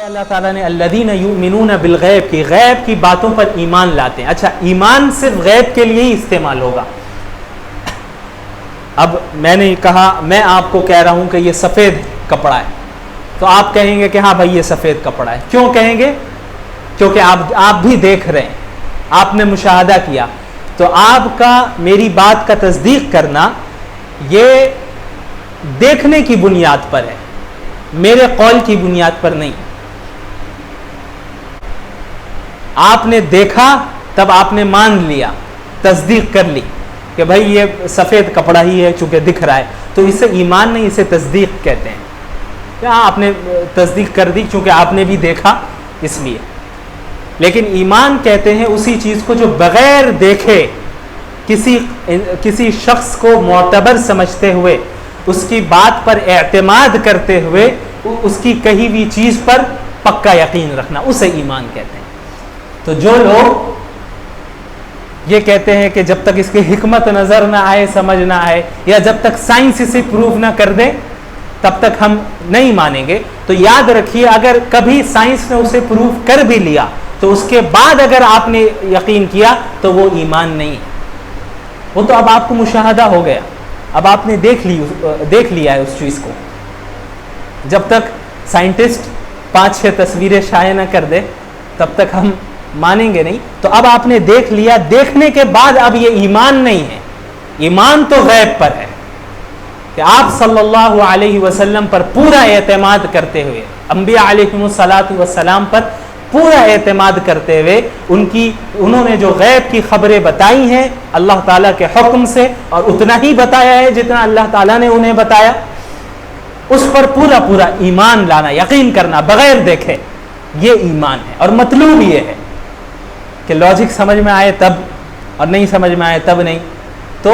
اللہ تعالیٰ نے الذین یؤمنون بالغیب کی غیب کی باتوں پر ایمان لاتے ہیں. اچھا ایمان صرف غیب کے لیے ہی استعمال ہوگا. اب میں نے کہا میں آپ کو کہہ رہا ہوں کہ یہ سفید کپڑا ہے تو آپ کہیں گے کہ ہاں بھائی یہ سفید کپڑا ہے. کیوں کہیں گے؟ کیونکہ آپ بھی دیکھ رہے ہیں, آپ نے مشاہدہ کیا. تو آپ کا میری بات کا تصدیق کرنا یہ دیکھنے کی بنیاد پر ہے, میرے قول کی بنیاد پر نہیں. آپ نے دیکھا تب آپ نے مان لیا, تصدیق کر لی کہ بھائی یہ سفید کپڑا ہی ہے چونکہ دکھ رہا ہے, تو اسے ایمان نہیں اسے تصدیق کہتے ہیں. آپ نے تصدیق کر دی چونکہ آپ نے بھی دیکھا اس لیے. لیکن ایمان کہتے ہیں اسی چیز کو جو بغیر دیکھے کسی شخص کو معتبر سمجھتے ہوئے, اس کی بات پر اعتماد کرتے ہوئے اس کی کہی ہوئی چیز پر پکا یقین رکھنا, اسے ایمان کہتے ہیں. تو جو لوگ یہ کہتے ہیں کہ جب تک اس کی حکمت نظر نہ آئے, سمجھ نہ آئے, یا جب تک سائنس اسے پروف نہ کر دے تب تک ہم نہیں مانیں گے, تو یاد رکھیے اگر کبھی سائنس نے اسے پروف کر بھی لیا تو اس کے بعد اگر آپ نے یقین کیا تو وہ ایمان نہیں. وہ تو اب آپ کو مشاہدہ ہو گیا, اب آپ نے دیکھ لیا ہے اس چیز کو. جب تک سائنٹسٹ 5-6 تصویریں شائع نہ کر دے تب تک ہم مانیں گے نہیں. تو اب آپ نے دیکھ لیا, دیکھنے کے بعد اب یہ ایمان نہیں ہے. ایمان تو غیب پر ہے کہ آپ صلی اللہ علیہ وسلم پر پورا اعتماد کرتے ہوئے, انبیاء علیہم الصلاۃ والسلام پر پورا اعتماد کرتے ہوئے انہوں نے جو غیب کی خبریں بتائی ہیں اللہ تعالیٰ کے حکم سے, اور اتنا ہی بتایا ہے جتنا اللہ تعالیٰ نے انہیں بتایا, اس پر پورا ایمان لانا, یقین کرنا بغیر دیکھے, یہ ایمان ہے. اور مطلوب یہ ہے کہ لاجک سمجھ میں آئے تب, اور نہیں سمجھ میں آئے تب نہیں, تو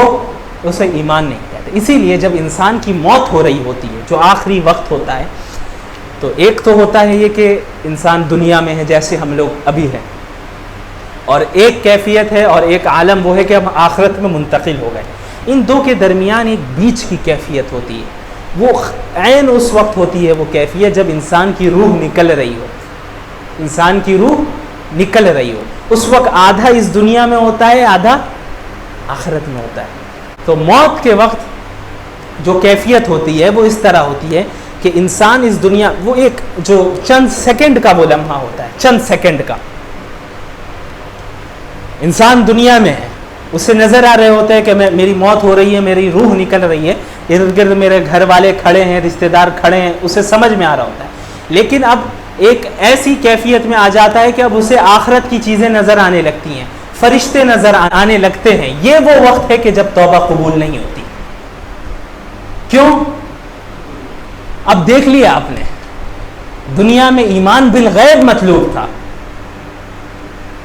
اسے ایمان نہیں کہتے. اسی لیے جب انسان کی موت ہو رہی ہوتی ہے, جو آخری وقت ہوتا ہے, تو ایک تو ہوتا ہے یہ کہ انسان دنیا میں ہے جیسے ہم لوگ ابھی ہیں, اور ایک کیفیت ہے اور ایک عالم وہ ہے کہ ہم آخرت میں منتقل ہو گئے. ان دو کے درمیان ایک بیچ کی کیفیت ہوتی ہے, وہ عین اس وقت ہوتی ہے وہ کیفیت جب انسان کی روح نکل رہی ہو. انسان کی روح نکل رہی ہو, اس وقت آدھا اس دنیا میں ہوتا ہے, آدھا آخرت میں ہوتا ہے. تو موت کے وقت جو کیفیت ہوتی ہے وہ اس طرح ہوتی ہے کہ انسان اس دنیا, وہ ایک جو چند سیکنڈ کا وہ لمحہ ہوتا ہے, چند سیکنڈ کا انسان دنیا میں ہے, اسے نظر آ رہے ہوتے ہیں کہ میری موت ہو رہی ہے, میری روح نکل رہی ہے, ارد گرد میرے گھر والے کھڑے ہیں, رشتہ دار کھڑے ہیں, اسے سمجھ میں آ رہا ہوتا ہے. لیکن اب ایک ایسی کیفیت میں آ جاتا ہے کہ اب اسے آخرت کی چیزیں نظر آنے لگتی ہیں, فرشتے نظر آنے لگتے ہیں. یہ وہ وقت ہے کہ جب توبہ قبول نہیں ہوتی. کیوں؟ اب دیکھ لیا آپ نے, دنیا میں ایمان بالغیب مطلوب تھا.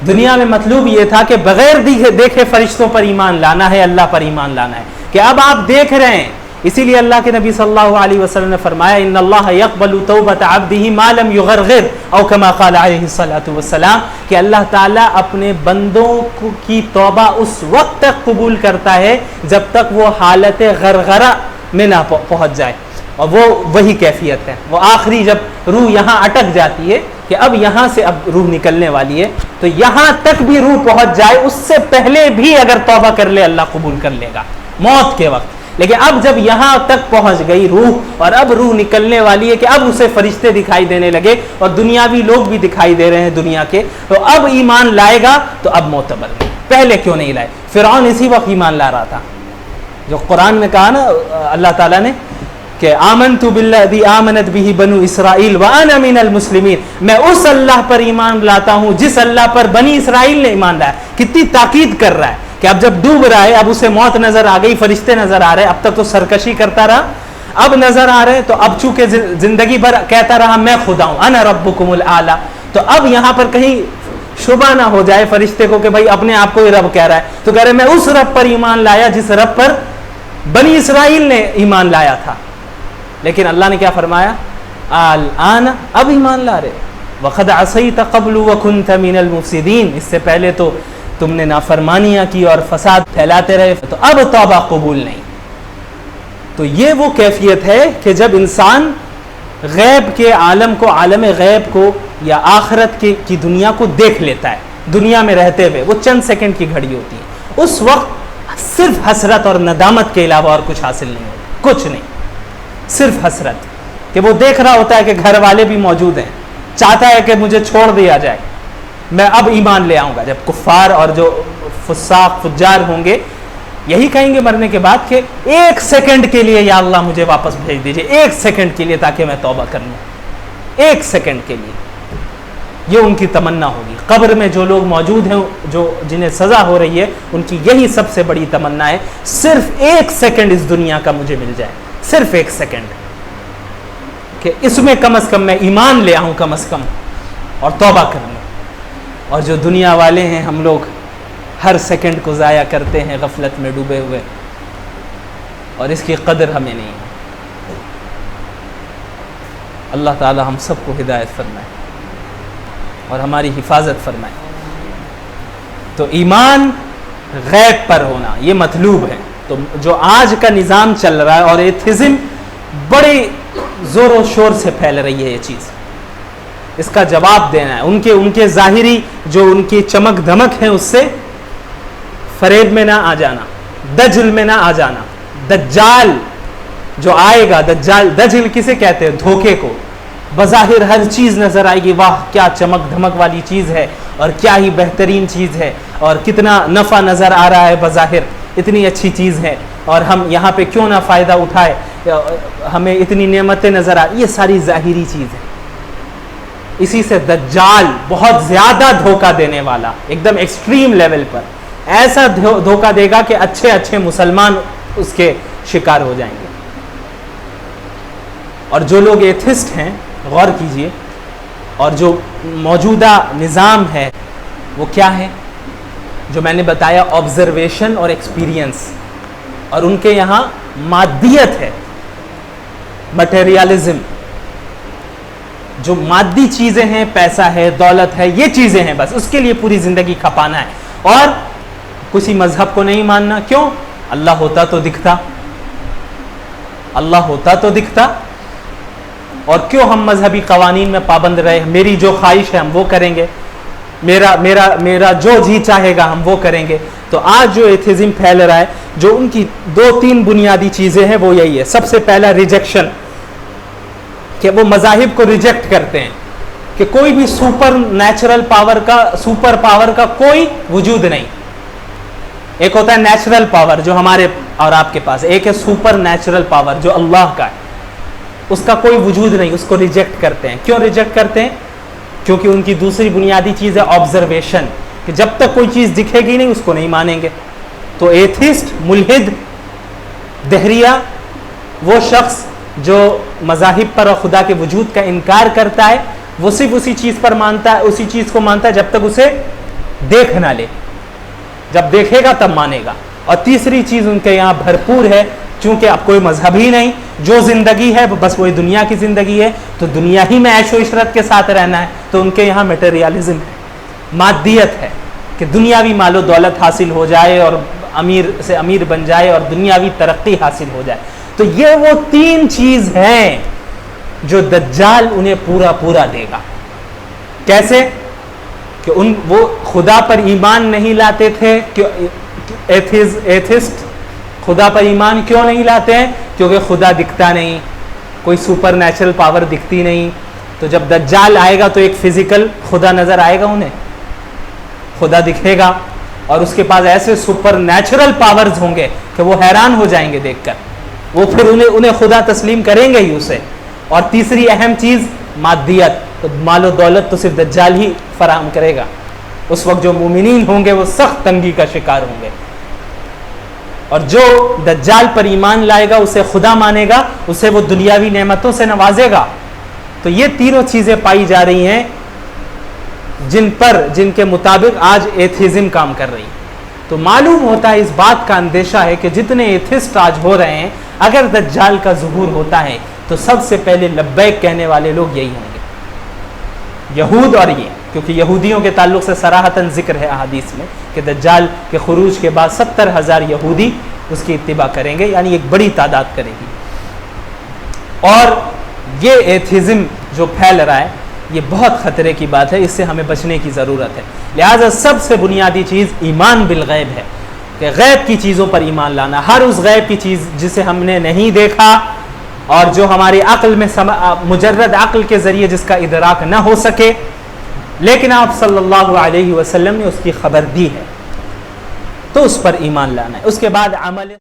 دنیا میں مطلوب یہ تھا کہ بغیر دیکھے فرشتوں پر ایمان لانا ہے, اللہ پر ایمان لانا ہے, کہ اب آپ دیکھ رہے ہیں. اسی لیے اللہ کے نبی صلی اللہ علیہ وسلم نے فرمایا ان اللہ یقبل توبۃ عبدہ ما لم یغرغر, او کما قال علیہ الصلوۃ والسلام, کہ اللہ تعالیٰ اپنے بندوں کی توبہ اس وقت تک قبول کرتا ہے جب تک وہ حالت غرغرہ میں نہ پہنچ جائے. اور وہ وہی کیفیت ہے, وہ آخری جب روح یہاں اٹک جاتی ہے کہ اب یہاں سے اب روح نکلنے والی ہے, تو یہاں تک بھی روح پہنچ جائے, اس سے پہلے بھی اگر توبہ کر لے اللہ قبول کر لے گا موت کے وقت. لیکن اب جب یہاں تک پہنچ گئی روح اور اب روح نکلنے والی ہے کہ اب اسے فرشتے دکھائی دینے لگے اور دنیاوی لوگ بھی دکھائی دے رہے ہیں دنیا کے, تو اب ایمان لائے گا. تو اب معتبر ہے, پہلے کیوں نہیں لائے؟ فرعون اسی وقت ایمان لا رہا تھا, جو قرآن میں کہا نا اللہ تعالیٰ نے کہ آمنت بالذی آمنت بہ بنو اسرائیل وانا من المسلمین, میں اس اللہ پر ایمان لاتا ہوں جس اللہ پر بنی اسرائیل نے ایمان لایا. کتنی تاکید کر رہا ہے کہ اب جب ڈوب رہا ہے, اب اسے موت نظر آ گئی, فرشتے نظر آ رہے, اب تک تو سرکشی کرتا رہا, اب نظر آ رہے, تو اب چونکہ زندگی بھر کہتا رہا میں خدا ہوں, انا ربکم الاعلی, تو اب یہاں پر کہیں شبہ نہ ہو جائے فرشتے کو کہ بھائی اپنے آپ کو یہ رب کہہ رہا ہے, تو کہہ رہے میں اس رب پر ایمان لایا جس رب پر بنی اسرائیل نے ایمان لایا تھا. لیکن اللہ نے کیا فرمایا؟ الآن, اب ایمان لا رہے, وقد عصیت قبل وکنت من المفسدین, اس سے پہلے تو تم نے نافرمانیاں کی اور فساد پھیلاتے رہے, تو اب توبہ قبول نہیں. تو یہ وہ کیفیت ہے کہ جب انسان غیب کے عالم کو, عالم غیب کو یا آخرت کی دنیا کو دیکھ لیتا ہے دنیا میں رہتے ہوئے. وہ چند سیکنڈ کی گھڑی ہوتی ہے. اس وقت صرف حسرت اور ندامت کے علاوہ اور کچھ حاصل نہیں ہوتا, کچھ نہیں, صرف حسرت کہ وہ دیکھ رہا ہوتا ہے کہ گھر والے بھی موجود ہیں, چاہتا ہے کہ مجھے چھوڑ دیا جائے, میں اب ایمان لے آؤں گا. جب کفار اور جو فساق فجار ہوں گے یہی کہیں گے مرنے کے بعد کہ ایک سیکنڈ کے لیے یا اللہ مجھے واپس بھیج دیجئے, ایک سیکنڈ کے لیے تاکہ میں توبہ کر لوں, ایک سیکنڈ کے لیے. یہ ان کی تمنا ہوگی. قبر میں جو لوگ موجود ہیں, جو جنہیں سزا ہو رہی ہے, ان کی یہی سب سے بڑی تمنا ہے, صرف ایک سیکنڈ اس دنیا کا مجھے مل جائے, صرف ایک سیکنڈ, کہ اس میں کم از کم میں ایمان لے آؤں کم از کم اور توبہ کر لوں. اور جو دنیا والے ہیں ہم لوگ ہر سیکنڈ کو ضائع کرتے ہیں غفلت میں ڈوبے ہوئے, اور اس کی قدر ہمیں نہیں ہے. اللہ تعالی ہم سب کو ہدایت فرمائے اور ہماری حفاظت فرمائے. تو ایمان غیب پر ہونا یہ مطلوب ہے. تو جو آج کا نظام چل رہا ہے اور ایتھزم بڑے زور و شور سے پھیل رہی ہے یہ چیز, اس کا جواب دینا ہے. ان کے ظاہری جو ان کی چمک دھمک ہے اس سے فریب میں نہ آ جانا, دجل میں نہ آ جانا. دجال جو آئے گا, دجل کسے کہتے ہیں؟ دھوکے کو. بظاہر ہر چیز نظر آئے گی, واہ کیا چمک دھمک والی چیز ہے اور کیا ہی بہترین چیز ہے اور کتنا نفع نظر آ رہا ہے, بظاہر اتنی اچھی چیز ہے اور ہم یہاں پہ کیوں نہ فائدہ اٹھائے, ہمیں اتنی نعمتیں نظر آ, یہ ساری ظاہری چیز ہے. اسی سے دجال بہت زیادہ دھوکہ دینے والا, ایک دم ایکسٹریم لیول پر ایسا دھوکہ دے گا کہ اچھے اچھے مسلمان اس کے شکار ہو جائیں گے. اور جو لوگ ایتھسٹ ہیں, غور کیجئے, اور جو موجودہ نظام ہے وہ کیا ہے, جو میں نے بتایا آبزرویشن اور ایکسپیرینس, اور ان کے یہاں مادیت ہے, مٹیریالزم. جو مادی چیزیں ہیں, پیسہ ہے, دولت ہے, یہ چیزیں ہیں, بس اس کے لیے پوری زندگی کھپانا ہے. اور کسی مذہب کو نہیں ماننا. کیوں؟ اللہ ہوتا تو دکھتا, اللہ ہوتا تو دکھتا. اور کیوں ہم مذہبی قوانین میں پابند رہے؟ میری جو خواہش ہے ہم وہ کریں گے, میرا جو جی چاہے گا ہم وہ کریں گے. تو آج جو ایتھزم پھیل رہا ہے, جو ان کی 2-3 بنیادی چیزیں ہیں وہ یہی ہے. سب سے پہلا ریجیکشن, کہ وہ مذاہب کو ریجیکٹ کرتے ہیں کہ کوئی بھی سپر پاور کا کوئی وجود نہیں. ایک ہوتا ہے نیچرل پاور جو ہمارے اور آپ کے پاس, ایک ہے سپر نیچرل پاور جو اللہ کا ہے, اس کا کوئی وجود نہیں, اس کو ریجیکٹ کرتے ہیں. کیوں ریجیکٹ کرتے ہیں؟ کیونکہ ان کی دوسری بنیادی چیز ہے آبزرویشن, کہ جب تک کوئی چیز دکھے گی نہیں اس کو نہیں مانیں گے. تو ایتھسٹ, ملحد, دہریہ, وہ شخص جو مذاہب پر اور خدا کے وجود کا انکار کرتا ہے, وہ صرف اسی چیز پر مانتا ہے, اسی چیز کو مانتا ہے جب تک اسے دیکھ نہ لے. جب دیکھے گا تب مانے گا. اور تیسری چیز ان کے یہاں بھرپور ہے, چونکہ اب کوئی مذہب ہی نہیں, جو زندگی ہے بس وہی دنیا کی زندگی ہے, تو دنیا ہی میں عیش و عشرت کے ساتھ رہنا ہے. تو ان کے یہاں میٹیریالزم ہے, مادیت ہے, کہ دنیاوی مال و دولت حاصل ہو جائے اور امیر سے امیر بن جائے اور دنیاوی ترقی حاصل ہو جائے. تو یہ وہ 3 چیز ہیں جو دجال انہیں پورا دے گا. کیسے؟ کہ وہ خدا پر ایمان نہیں لاتے تھے. ایتھسٹ خدا پر ایمان کیوں نہیں لاتے ہیں؟ کیونکہ خدا دکھتا نہیں, کوئی سپر نیچرل پاور دکھتی نہیں. تو جب دجال آئے گا تو ایک فزیکل خدا نظر آئے گا, انہیں خدا دکھے گا, اور اس کے پاس ایسے سپر نیچرل پاورز ہوں گے کہ وہ حیران ہو جائیں گے دیکھ کر. وہ پھر انہیں خدا تسلیم کریں گے ہی اسے. اور تیسری اہم چیز مادیت, تو مال و دولت تو صرف دجال ہی فراہم کرے گا. اس وقت جو مومنین ہوں گے وہ سخت تنگی کا شکار ہوں گے. اور جو دجال پر ایمان لائے گا, اسے خدا مانے گا, اسے وہ دنیاوی نعمتوں سے نوازے گا. تو یہ تینوں چیزیں پائی جا رہی ہیں جن کے مطابق آج ایتھزم کام کر رہی. تو معلوم ہوتا ہے, اس بات کا اندیشہ ہے کہ جتنے ایتھسٹ آج ہو رہے ہیں, اگر دجال کا ظہور ہوتا ہے تو سب سے پہلے لبیک کہنے والے لوگ یہی ہوں گے, یہود. اور یہ کیونکہ یہودیوں کے تعلق سے صراحتاً ذکر ہے احادیث میں کہ دجال کے خروج کے بعد 70,000 یہودی اس کی اتباع کریں گے, یعنی ایک بڑی تعداد کرے گی. اور یہ ایتھیزم جو پھیل رہا ہے یہ بہت خطرے کی بات ہے، اس سے ہمیں بچنے کی ضرورت ہے۔ لہٰذا سب سے بنیادی چیز ایمان بالغیب ہے، کہ غیب کی چیزوں پر ایمان لانا، ہر اس غیب کی چیز جسے ہم نے نہیں دیکھا اور جو ہماری عقل میں مجرد عقل کے ذریعے جس کا ادراک نہ ہو سکے، لیکن آپ صلی اللہ علیہ وسلم نے اس کی خبر دی ہے، تو اس پر ایمان لانا ہے۔ اس کے بعد عمل